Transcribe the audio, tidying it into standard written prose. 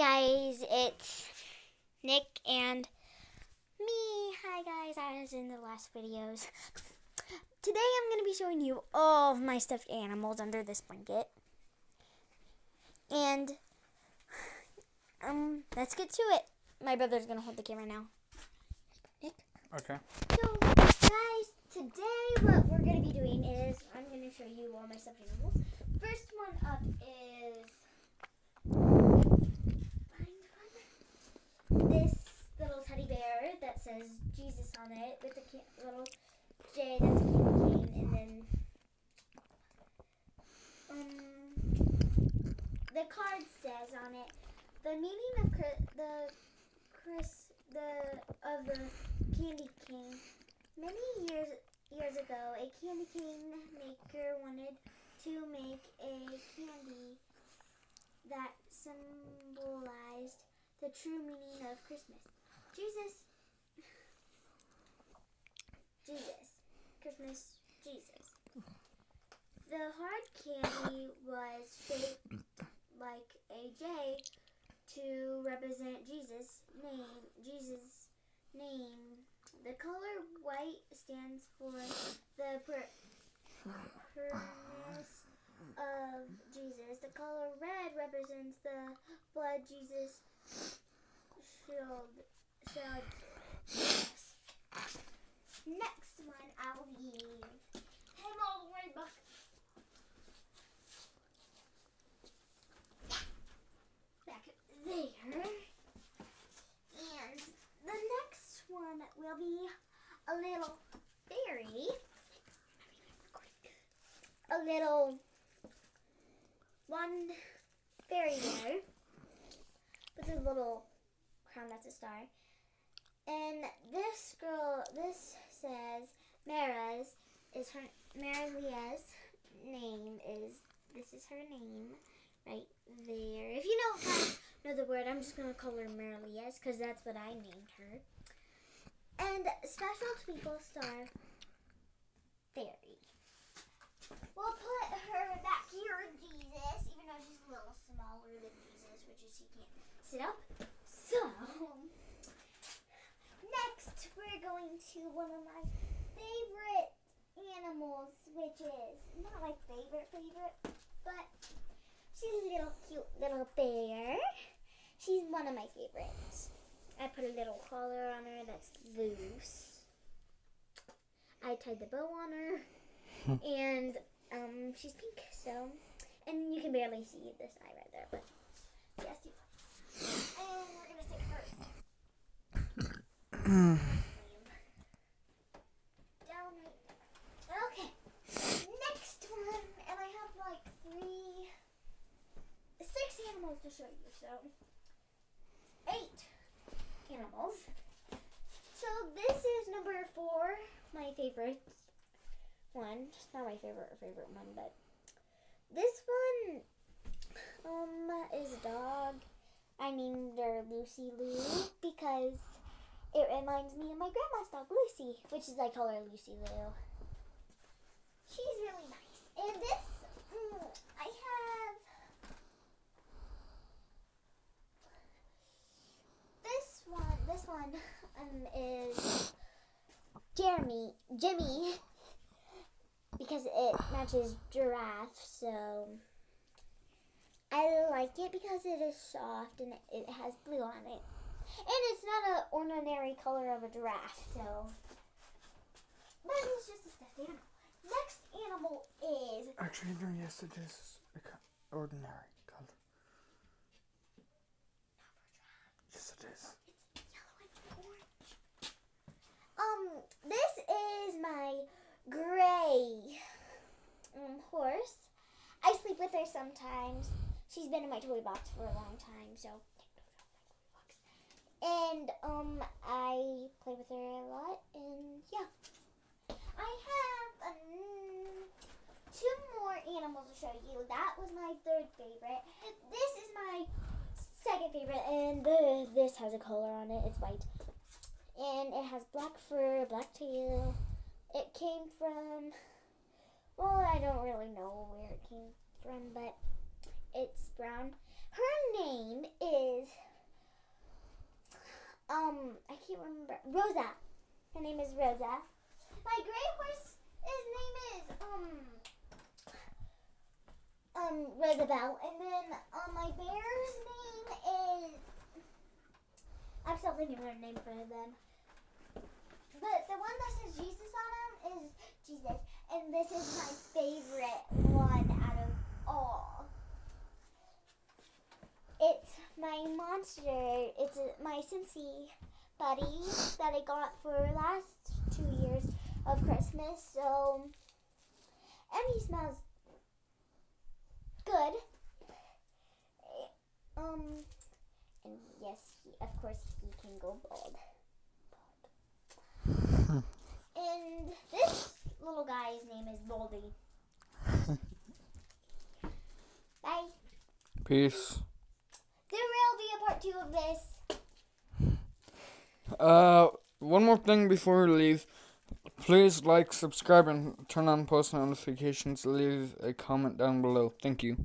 Guys, it's Nick and me. Hi guys, I was in the last videos. Today I'm going to be showing you all of my stuffed animals under this blanket. And let's get to it. My brother's going to hold the camera now. Nick? Okay. So guys, today what we're going to be doing is I'm going to show you all my stuffed animals. First one up is this little teddy bear that says Jesus on it with a little J that's a candy cane, and then the card says on it the meaning of the candy cane. Many years ago, a candy cane maker wanted to make a candy that symbolized the true meaning of Christmas. Christmas, Jesus. The hard candy was shaped like a J to represent Jesus' name. The color white stands for the pureness of Jesus. The color red represents the blood Jesus shed. Next one, I'll leave him all the way back there. And the next one will be a little fairy. A little one fairy there with a little crown that's a star. And this says Maria's name this is her name right there. If you don't know the word, I'm just going to call her Maria's because that's what I named her. And Special Twinkle Star Fairy. We'll put her back here with Jesus, even though she's a little smaller than Jesus, which is she can't sit up. So, next we're going to one of my favorite animals, which is not my favorite, but she's a little cute little bear. She's one of my favorites. I put a little collar on her that's loose. I tied the bow on her. And she's pink, so, and you can barely see this eye right there, but yes, you can. And we're gonna stick her down right. Okay, next one, and I have like 6 animals to show you, so 8 animals. So this is number 4, my favorite one. Not my favorite one, but this one is a dog. I named her Lucy Lou because it reminds me of my grandma's dog Lucy, which is I call her Lucy Lou. She's really nice. And this I have this one is Jimmy, because it matches giraffe, so I like it because it is soft and it has blue on it. And it's not an ordinary color of a giraffe, so, but it's just a stuffed animal. Next animal is... Actually, no, yes, it is ordinary color. Yes, it is. It's yellow and orange. This is my gray horse. I sleep with her sometimes. She's been in my toy box for a long time, so and I play with her a lot, and yeah. I have 2 more animals to show you. That was my 3rd favorite. This is my 2nd favorite, and this has a collar on it. It's white. And it has black fur, black tail. It came from, well, I don't really know where it came from, but it's brown. Her name is can't remember. Rosa. Her name is Rosa. My gray horse, his name is Rosabelle, and then my bear's name is. I'm still thinking of a name for them. But the one that says Jesus on him is Jesus, and this is my favorite one out of all. It's my monster. It's my Cincy buddy that I got for last 2 years of Christmas. So, and he smells good. And yes, of course, he can go bald. And this little guy's name is Baldy. Bye. Peace. There will be a part 2 of this. One more thing before we leave. Please like, subscribe, and turn on post notifications. Leave a comment down below. Thank you.